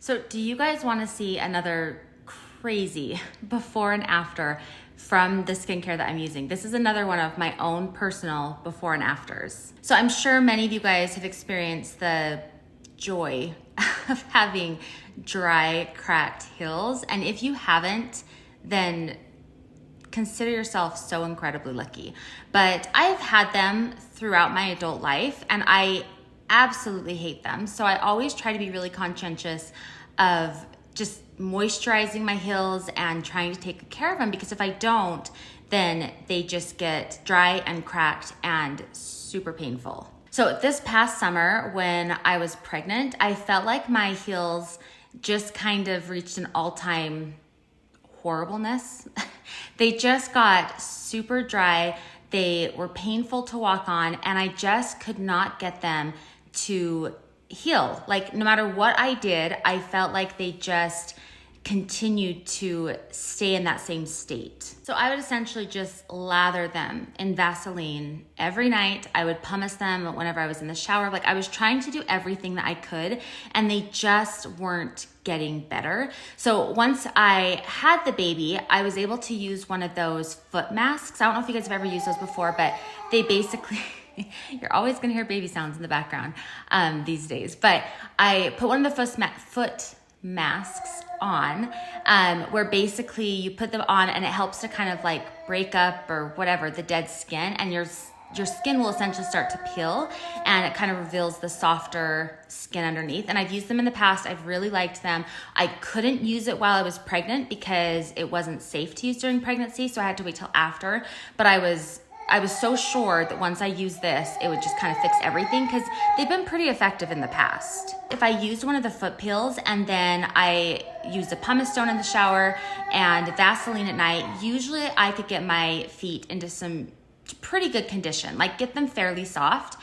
So do you guys want to see another crazy before and after from the skincare that I'm using? This is another one of my own personal before and afters. So I'm sure many of you guys have experienced the joy of having dry, cracked heels. And if you haven't, then consider yourself so incredibly lucky. But I've had them throughout my adult life and I absolutely hate them. So I always try to be really conscientious of just moisturizing my heels and trying to take care of them, because if I don't, then they just get dry and cracked and super painful. So this past summer when I was pregnant, I felt like my heels just kind of reached an all-time horribleness. They just got super dry. They were painful to walk on, and I just could not get them to heal. Like no matter what I did, I felt like they just continued to stay in that same state. So I would essentially just lather them in Vaseline every night. I would pumice them whenever I was in the shower. Like I was trying to do everything that I could, and they just weren't getting better. So once I had the baby, I was able to use one of those foot masks. I don't know if you guys have ever used those before, but they basically you're always gonna hear baby sounds in the background these days. But I put one of the foot masks on, where basically you put them on and it helps to kind of like break up or whatever the dead skin, and your skin will essentially start to peel, and it kind of reveals the softer skin underneath. And I've used them in the past. I've really liked them. I couldn't use it while I was pregnant because it wasn't safe to use during pregnancy, so I had to wait till after. But I was so sure that once I used this, it would just kind of fix everything, because they've been pretty effective in the past. If I used one of the foot peels and then I used a pumice stone in the shower and Vaseline at night, usually I could get my feet into some pretty good condition, like get them fairly soft.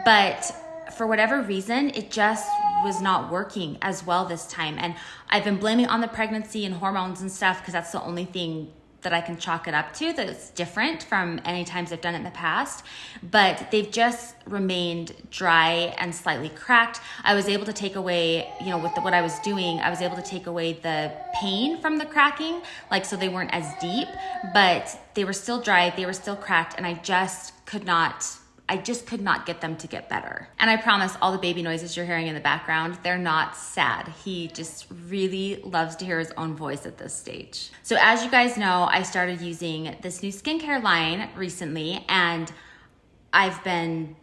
But for whatever reason, it just was not working as well this time. And I've been blaming on the pregnancy and hormones and stuff, because that's the only thing that I can chalk it up to that's different from any times I've done it in the past. But they've just remained dry and slightly cracked. I was able to take away, with what I was doing, I was able to take away the pain from the cracking, so they weren't as deep, but they were still dry, they were still cracked, and I just could not get them to get better. And I promise all the baby noises you're hearing in the background, they're not sad. He just really loves to hear his own voice at this stage. So as you guys know, I started using this new skincare line recently, and I've been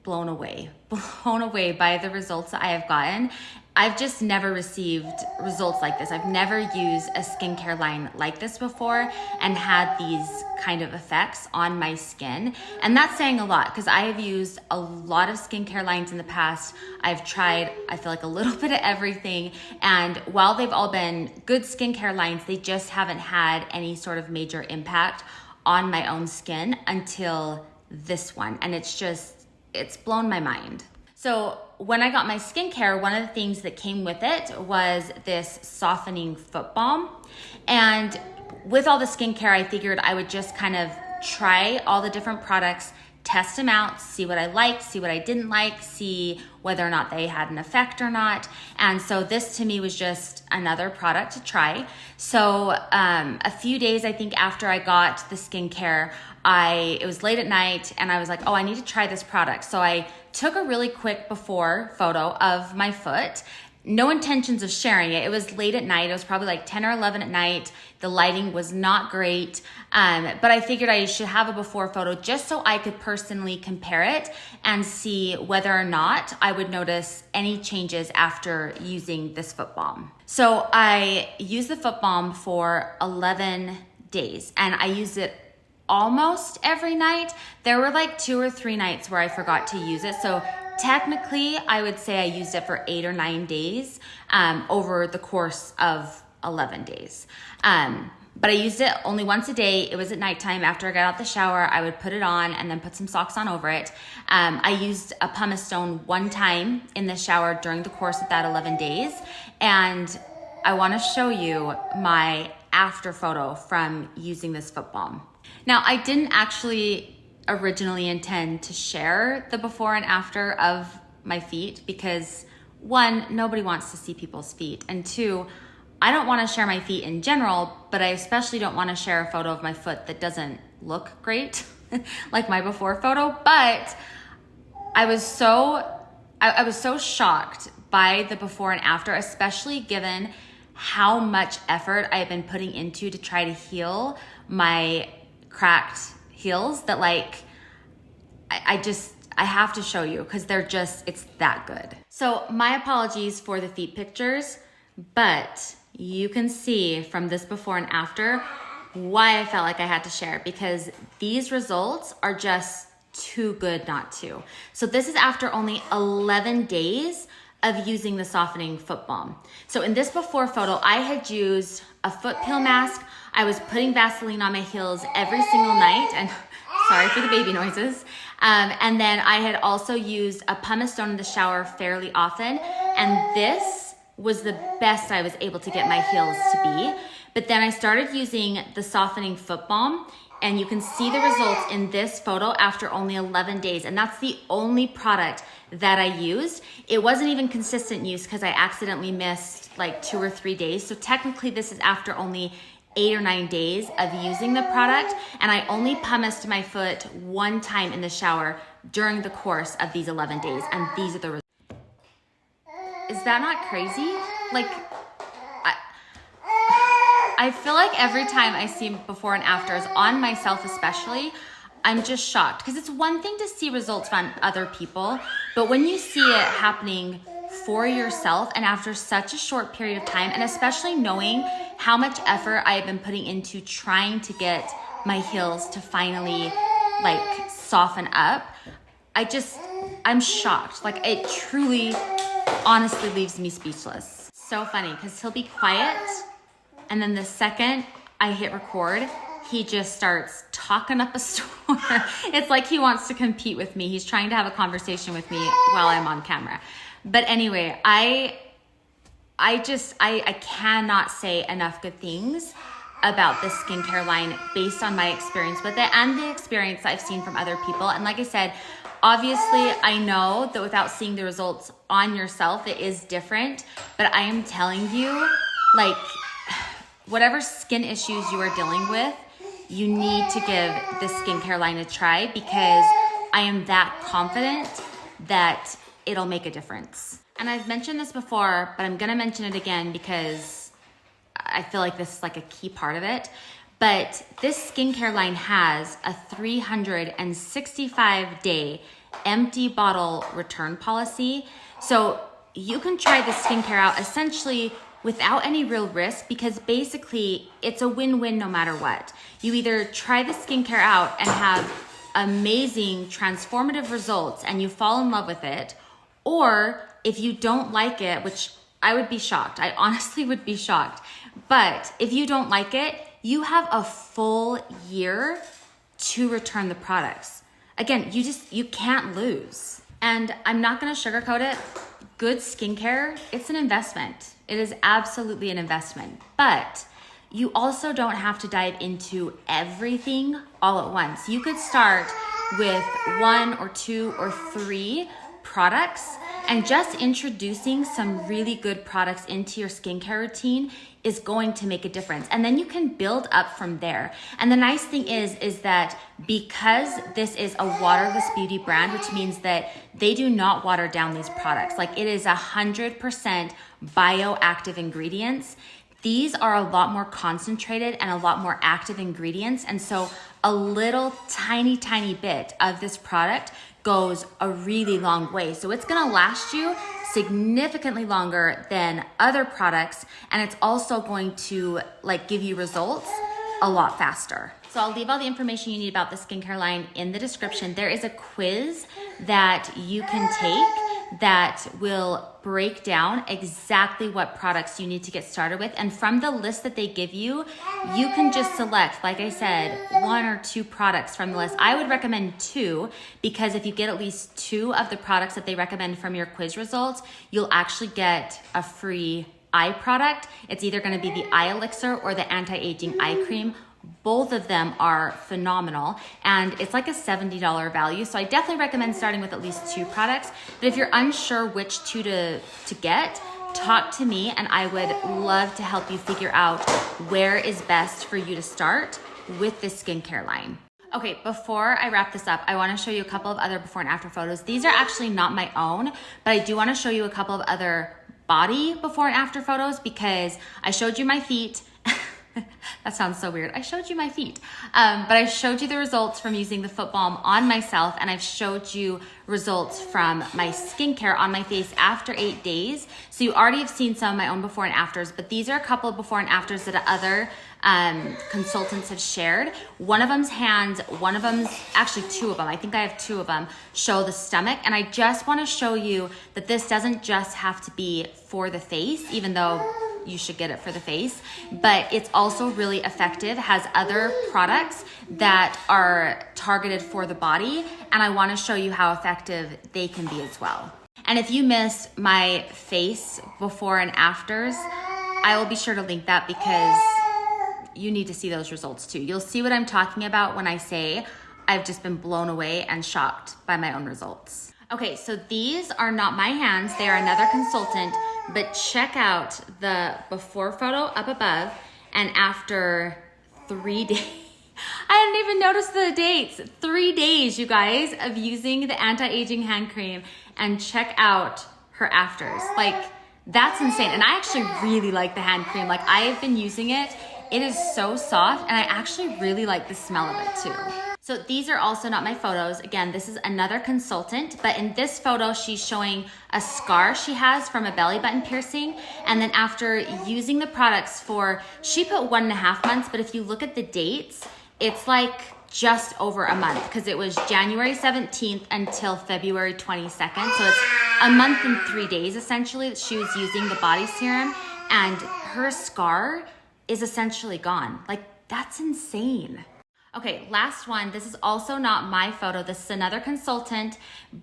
blown away by the results that I have gotten. I've just never received results like this. I've never used a skincare line like this before and had these kind of effects on my skin. And that's saying a lot, because I have used a lot of skincare lines in the past. I've tried, I feel like, a little bit of everything. And while they've all been good skincare lines, they just haven't had any sort of major impact on my own skin until this one. And it's blown my mind. So when I got my skincare, one of the things that came with it was this softening foot balm. And with all the skincare, I figured I would just kind of try all the different products, test them out, see what I liked, see what I didn't like, see whether or not they had an effect or not. And so this to me was just another product to try. So a few days, I think, after I got the skincare, it was late at night and I was like, oh, I need to try this product. So I took a really quick before photo of my foot. No intentions of sharing it. It was late at night. It was probably like 10 or 11 at night. The lighting was not great. But I figured I should have a before photo just so I could personally compare it and see whether or not I would notice any changes after using this foot balm. So I used the foot balm for 11 days and I used it almost every night. There were like 2 or 3 nights where I forgot to use it. So technically, I would say I used it for 8 or 9 days over the course of 11 days. But I used it only once a day. It was at nighttime. After I got out the shower, I would put it on and then put some socks on over it. I used a pumice stone one time in the shower during the course of that 11 days. And I want to show you my after photo from using this foot balm. Now, I didn't actually originally intend to share the before and after of my feet because one, nobody wants to see people's feet. And two, I don't want to share my feet in general, but I especially don't want to share a photo of my foot that doesn't look great, like my before photo. But I was so shocked by the before and after, especially given how much effort I've been putting into to try to heal my cracked heels, that like, I have to show you because it's that good. So my apologies for the feet pictures, but you can see from this before and after why I felt like I had to share, because these results are just too good not to. So this is after only 11 days of using the Softening Foot Balm. So in this before photo, I had used a foot peel mask. I was putting Vaseline on my heels every single night, and sorry for the baby noises. And then I had also used a pumice stone in the shower fairly often. And this was the best I was able to get my heels to be. But then I started using the Softening Foot Balm, and you can see the results in this photo after only 11 days. And that's the only product that I used. It wasn't even consistent use because I accidentally missed like 2 or 3 days. So technically this is after only 8 or 9 days of using the product, and I only pumiced my foot one time in the shower during the course of these 11 days, and these are the results. Is that not crazy? Like, I feel like every time I see before and afters on myself especially, I'm just shocked, because it's one thing to see results from other people, but when you see it happening for yourself and after such a short period of time, and especially knowing how much effort I have been putting into trying to get my heels to finally like soften up, I'm shocked. Like, it truly, honestly leaves me speechless. So funny, because he'll be quiet, and then the second I hit record, he just starts talking up a storm. It's like he wants to compete with me. He's trying to have a conversation with me while I'm on camera. But anyway, I cannot say enough good things about this skincare line based on my experience with it and the experience I've seen from other people. And like I said, obviously I know that without seeing the results on yourself, it is different, but I am telling you, like, whatever skin issues you are dealing with, you need to give this skincare line a try, because I am that confident that it'll make a difference. And I've mentioned this before, but I'm gonna mention it again because I feel like this is like a key part of it. But this skincare line has a 365-day empty bottle return policy. So you can try the skincare out essentially without any real risk, because basically it's a win-win no matter what. You either try the skincare out and have amazing transformative results and you fall in love with it, or if you don't like it, which I would be shocked, I honestly would be shocked, but if you don't like it, you have a full year to return the products. Again, you can't lose. And I'm not gonna sugarcoat it. Good skincare, it's an investment. It is absolutely an investment, but you also don't have to dive into everything all at once. You could start with 1 or 2 or 3 products, and just introducing some really good products into your skincare routine is going to make a difference. And then you can build up from there. And the nice thing is that because this is a waterless beauty brand, which means that they do not water down these products. Like, it is 100% bioactive ingredients. These are a lot more concentrated and a lot more active ingredients. And so a little tiny bit of this product goes a really long way. So it's gonna last you significantly longer than other products, and it's also going to like give you results a lot faster. So I'll leave all the information you need about the skincare line in the description. There is a quiz that you can take that will break down exactly what products you need to get started with. And from the list that they give you, you can just select, like I said, 1 or 2 products from the list. I would recommend 2, because if you get at least 2 of the products that they recommend from your quiz results, you'll actually get a free eye product. It's either gonna be the eye elixir or the anti-aging eye cream. Both of them are phenomenal, and it's like a $70 value. So I definitely recommend starting with at least 2 products. But if you're unsure which 2 to get, talk to me and I would love to help you figure out where is best for you to start with this skincare line. Okay, before I wrap this up, I wanna show you a couple of other before and after photos. These are actually not my own, but I do wanna show you a couple of other body before and after photos because I showed you my feet. That sounds so weird. I showed you my feet, but I showed you the results from using the foot balm on myself, and I've showed you results from my skincare on my face after 8 days. So you already have seen some of my own before and afters, but these are a couple of before and afters that other consultants have shared. One of them's hands, one of them's actually 2 of them. I think I have 2 of them show the stomach. And I just want to show you that this doesn't just have to be for the face, even though you should get it for the face, but it's also really effective, has other products that are targeted for the body. And I want to show you how effective they can be as well. And if you missed my face before and afters, I will be sure to link that because you need to see those results too. You'll see what I'm talking about when I say I've just been blown away and shocked by my own results. Okay, so these are not my hands, they are another consultant, but check out the before photo up above and after 3 days. I didn't even notice the dates. 3 days, you guys, of using the anti-aging hand cream, and check out her afters. Like, that's insane. And I actually really like the hand cream. Like, I have been using it. It is so soft, and I actually really like the smell of it too. So these are also not my photos. Again, this is another consultant, but in this photo, she's showing a scar she has from a belly button piercing. And then after using the products for, she put 1.5 months, but if you look at the dates, it's like just over a month because it was January 17th until February 22nd. So it's a month and 3 days essentially that she was using the body serum, and her scar is essentially gone. Like, that's insane. Okay, last one. This is also not my photo. This is another consultant,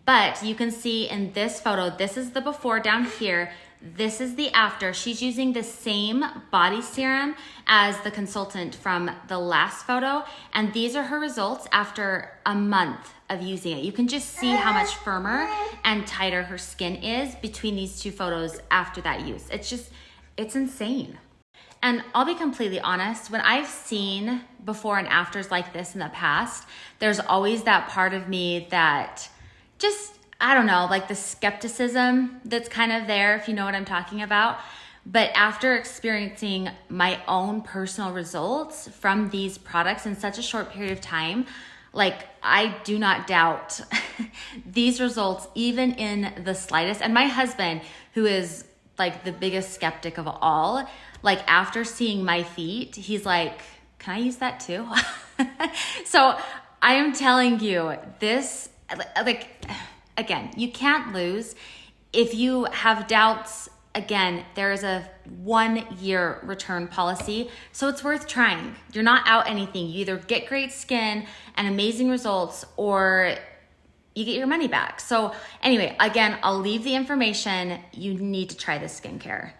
but you can see in this photo, this is the before down here. This is the after. She's using the same body serum as the consultant from the last photo, and these are her results after a month of using it. You can just see how much firmer and tighter her skin is between these 2 photos after that use. It's insane. And I'll be completely honest, when I've seen before and afters like this in the past, there's always that part of me that just, I don't know, like the skepticism that's kind of there, if you know what I'm talking about. But after experiencing my own personal results from these products in such a short period of time, like, I do not doubt these results even in the slightest. And my husband, who is like the biggest skeptic of all, like after seeing my feet, he's like, can I use that too? So I am telling you this, like, again, you can't lose. If you have doubts, again, there is a 1-year return policy, so it's worth trying. You're not out anything. You either get great skin and amazing results, or you get your money back. So anyway, again, I'll leave the information. You need to try this skincare.